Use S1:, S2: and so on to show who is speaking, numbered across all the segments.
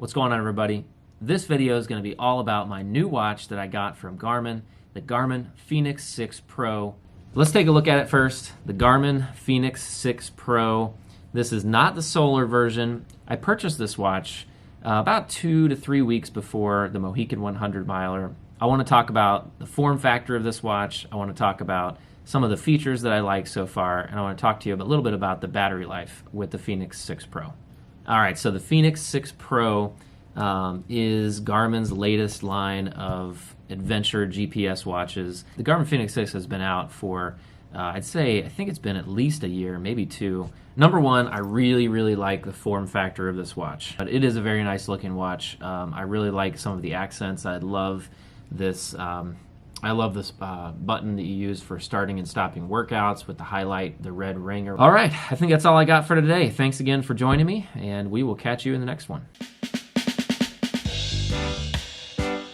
S1: What's going on, everybody? This video is going to be all about my new watch that I got from Garmin, the Garmin Fenix 6 Pro. Let's take a look at it first. The Garmin Fenix 6 Pro. This is not the solar version. I purchased this watch about 2 to 3 weeks before the Mohican 100 miler. I want to talk about the form factor of this watch. I want to talk about some of the features that I like so far, and I want to talk to you a little bit about the battery life with the Fenix 6 Pro. All right, so the Fenix 6 Pro is Garmin's latest line of adventure GPS watches. The Garmin Fenix 6 has been out for, I think it's been at least a year, maybe two. Number one, I really like the form factor of this watch. But it is a very nice looking watch. I really like some of the accents. I love this button that you use for starting and stopping workouts with the highlight, the red ringer. All right, I think that's all I got for today. Thanks again for joining me, and we will catch you in the next one.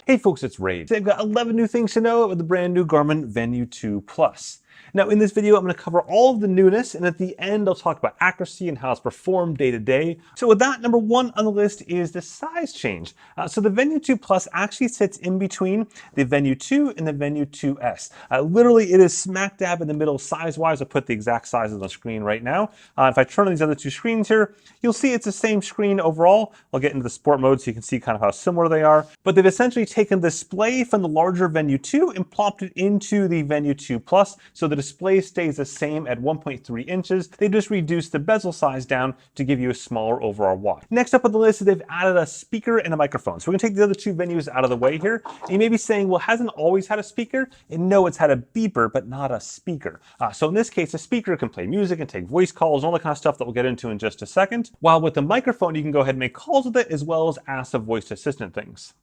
S2: Hey folks, it's Ray. Today I've got 11 new things to know with the brand new Garmin Venu 2 Plus. Now in this video, I'm going to cover all of the newness, and at the end, I'll talk about accuracy and how it's performed day to day. So with that, number one on the list is the size change. So the Venu 2 Plus actually sits in between the Venu 2 and the Venu 2S. Literally, it is smack dab in the middle size-wise. I'll put the exact size on the screen right now. If I turn on these other two screens here, you'll see it's the same screen overall. I'll get into the sport mode so you can see kind of how similar they are. But they've essentially taken the display from the larger Venu 2 and plopped it into the Venu 2 Plus, so the display stays the same at 1.3 inches. They just reduced the bezel size down to give you a smaller overall watch. Next up on the list is they've added a speaker and a microphone. So we're gonna take the other two Venus out of the way here. And you may be saying, well, hasn't always had a speaker? And no, it's had a beeper, but not a speaker. So in this case, a speaker can play music and take voice calls, all the kind of stuff that we'll get into in just a second. While with the microphone, you can go ahead and make calls with it, as well as ask the voice assistant things.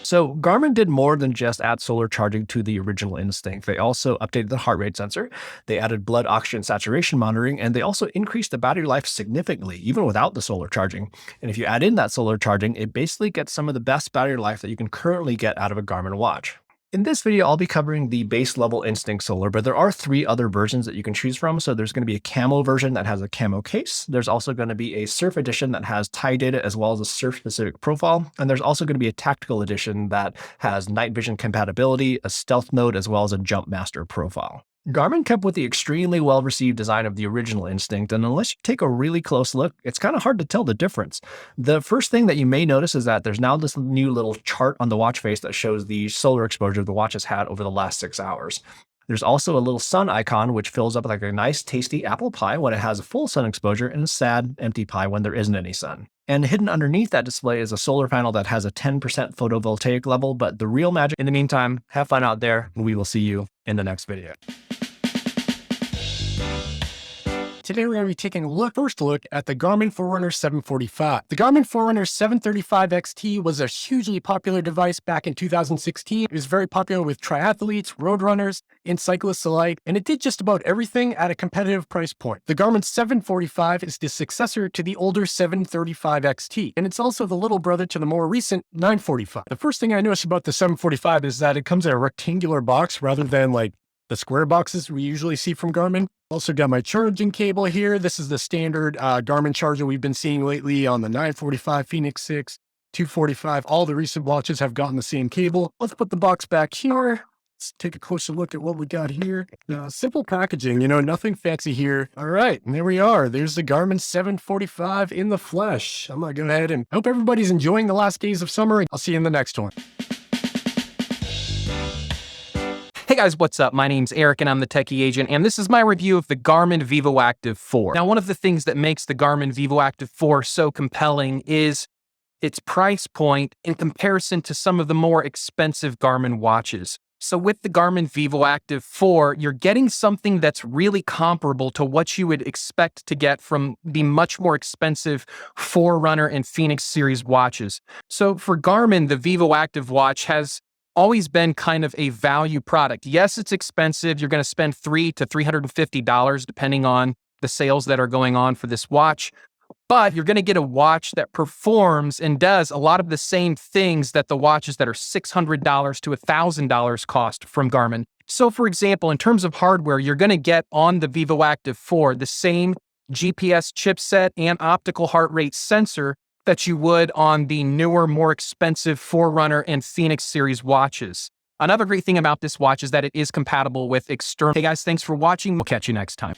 S3: So Garmin did more than just add solar charging to the original Instinct. They also updated the heart rate sensor, they added blood oxygen saturation monitoring, and they also increased the battery life significantly, even without the solar charging. And if you add in that solar charging, it basically gets some of the best battery life that you can currently get out of a Garmin watch. In this video, I'll be covering the base level Instinct Solar, but there are 3 other versions that you can choose from. So there's going to be a camo version that has a camo case. There's also going to be a surf edition that has tie data as well as a surf specific profile. And there's also going to be a tactical edition that has night vision compatibility, a stealth mode, as well as a jump master profile. Garmin kept with the extremely well-received design of the original Instinct, and unless you take a really close look, it's kind of hard to tell the difference. The first thing that you may notice is that there's now this new little chart on the watch face that shows the solar exposure the watch has had over the last 6 hours. There's also a little sun icon, which fills up like a nice, tasty apple pie when it has a full sun exposure and a sad, empty pie when there isn't any sun. And hidden underneath that display is a solar panel that has a 10% photovoltaic level, but the real magic in the meantime, have fun out there, and we will see you in the next video.
S4: Today we're going to be taking a first look at the Garmin Forerunner 745. The Garmin Forerunner 735 XT was a hugely popular device back in 2016. It was very popular with triathletes, road runners, and cyclists alike, and it did just about everything at a competitive price point. The Garmin 745 is the successor to the older 735 XT, and it's also the little brother to the more recent 945. The first thing I noticed about the 745 is that it comes in a rectangular box rather than like the square boxes we usually see from Garmin. Also got my charging cable here. This is the standard Garmin charger we've been seeing lately on the 945, Fenix 6, 245. All the recent watches have gotten the same cable. Let's put the box back here. Let's take a closer look at what we got here. Simple packaging, nothing fancy here. All right, and there we are. There's the Garmin 745 in the flesh. I'm going to go ahead and hope everybody's enjoying the last days of summer. I'll see you in the next one.
S5: Hey guys, what's up? My name's Eric and I'm the Techie Agent, and this is my review of the Garmin Vivoactive 4. Now, one of the things that makes the Garmin Vivoactive 4 so compelling is its price point in comparison to some of the more expensive Garmin watches. So with the Garmin Vivoactive 4, you're getting something that's really comparable to what you would expect to get from the much more expensive Forerunner and Fenix series watches. So for Garmin, the Vivoactive watch has always been kind of a value product. Yes, it's expensive. You're going to spend $300 to $350 depending on the sales that are going on for this watch. But you're going to get a watch that performs and does a lot of the same things that the watches that are $600 to $1,000 cost from Garmin. So for example, in terms of hardware, you're going to get on the Vivoactive 4 the same GPS chipset and optical heart rate sensor that you would on the newer, more expensive Forerunner and Fenix series watches. Another great thing about this watch is that it is compatible with external. Hey guys, thanks for watching. We'll catch you next time.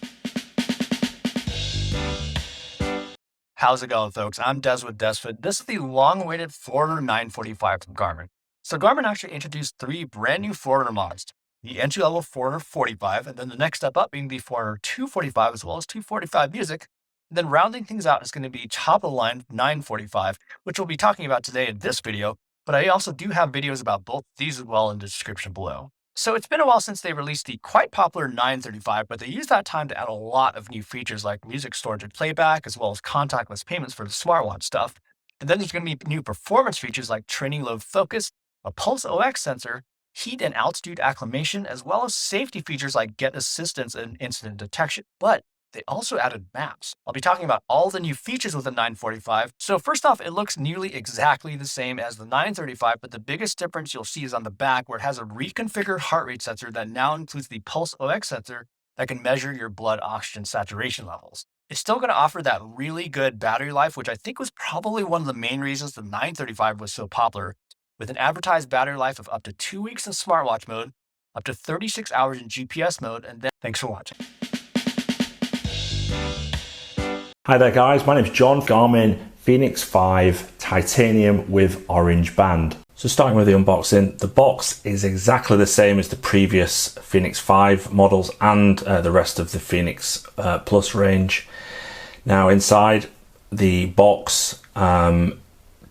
S3: How's it going, folks? I'm Des with Desfit. This is the long-awaited Forerunner 945 from Garmin. So Garmin actually introduced 3 brand new Forerunner models. The entry-level Forerunner 45, and then the next step up being the Forerunner 245, as well as 245 Music. And then rounding things out is going to be top-of-the-line 945, which we'll be talking about today in this video. But I also do have videos about both these as well in the description below. So it's been a while since they released the quite popular 935, but they used that time to add a lot of new features like music storage and playback, as well as contactless payments for the smartwatch stuff. And then there's going to be new performance features like training load focus, a pulse ox sensor, heat and altitude acclimation, as well as safety features like get assistance and incident detection. But they also added maps. I'll be talking about all the new features with the 945. So first off, it looks nearly exactly the same as the 935, but the biggest difference you'll see is on the back, where it has a reconfigured heart rate sensor that now includes the pulse ox sensor that can measure your blood oxygen saturation levels. It's still going to offer that really good battery life, which I think was probably one of the main reasons the 935 was so popular, with an advertised battery life of up to 2 weeks in smartwatch mode, up to 36 hours in GPS mode, and then thanks for watching.
S6: Hi there guys, my name's John. Garmin Fenix 5 Titanium with orange band. So starting with the unboxing, the box is exactly the same as the previous Fenix 5 models and the rest of the Fenix Plus range. Now inside the box,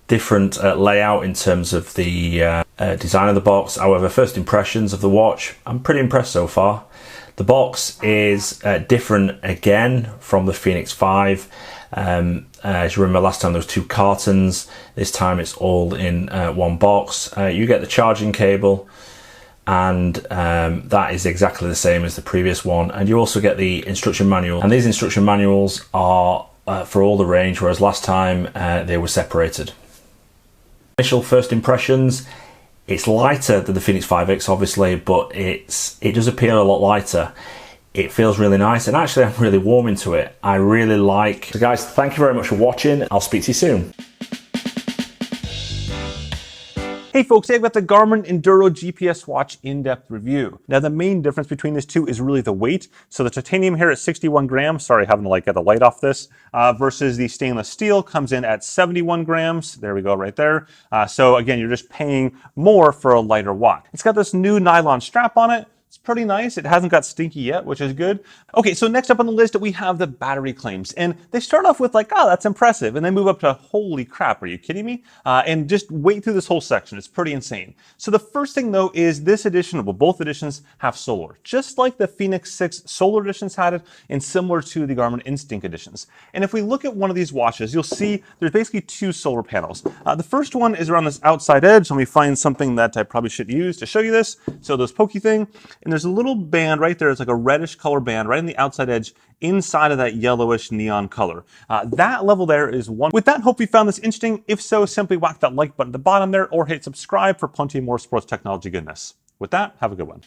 S6: different layout in terms of the design of the box. However, first impressions of the watch, I'm pretty impressed so far. The box is different again from the Fenix 5. As you remember, last time there was 2 cartons. This time it's all in one box. You get the charging cable, and that is exactly the same as the previous one. And you also get the instruction manual. And these instruction manuals are for all the range, whereas last time they were separated. Initial first impressions. It's lighter than the Fenix 5X, obviously, but it does appear a lot lighter. It feels really nice, and actually I'm really warm into it. I really like. So guys, thank you very much for watching. I'll speak to you soon.
S2: Hey folks, I've got the Garmin Enduro GPS watch in-depth review. Now the main difference between these two is really the weight. So the titanium here at 61 grams, sorry having to get the light off this, versus the stainless steel comes in at 71 grams. There we go right there. So again, you're just paying more for a lighter watch. It's got this new nylon strap on it. It's pretty nice. It hasn't got stinky yet, which is good. Okay, so next up on the list, we have the battery claims. And they start off with like, oh, that's impressive. And then move up to, holy crap, are you kidding me? And just wait through this whole section. It's pretty insane. So the first thing though is this edition, well, both editions have solar. Just like the Fenix 6 solar editions had it, and similar to the Garmin Instinct editions. And if we look at one of these watches, you'll see there's basically 2 solar panels. The first one is around this outside edge. Let me find something that I probably shouldn't use to show you this. So this pokey thing. And there's a little band right there. It's like a reddish color band right on the outside edge inside of that yellowish neon color. That level there is 1. With that, hope you found this interesting. If so, simply whack that like button at the bottom there or hit subscribe for plenty more sports technology goodness. With that, have a good one.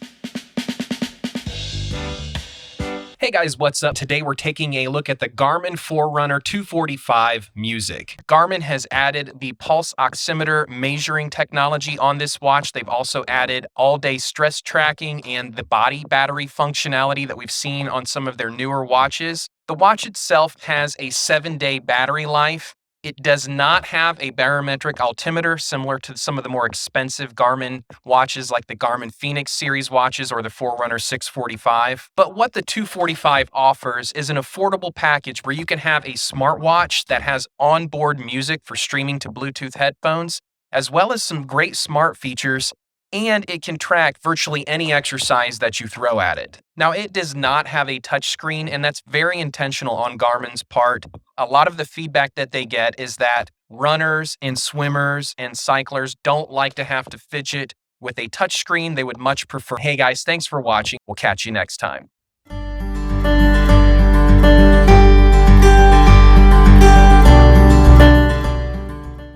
S5: Hey guys, what's up? Today we're taking a look at the Garmin Forerunner 245 Music. Garmin has added the pulse oximeter measuring technology on this watch. They've also added all-day stress tracking and the body battery functionality that we've seen on some of their newer watches. The watch itself has a 7-day battery life. It does not have a barometric altimeter similar to some of the more expensive Garmin watches like the Garmin Fenix series watches or the Forerunner 645. But what the 245 offers is an affordable package where you can have a smartwatch that has onboard music for streaming to Bluetooth headphones, as well as some great smart features, and it can track virtually any exercise that you throw at it. Now, it does not have a touchscreen, and that's very intentional on Garmin's part. A lot of the feedback that they get is that runners and swimmers and cyclers don't like to have to fidget with a touchscreen. They would much prefer. Hey guys, thanks for watching. We'll catch you next time.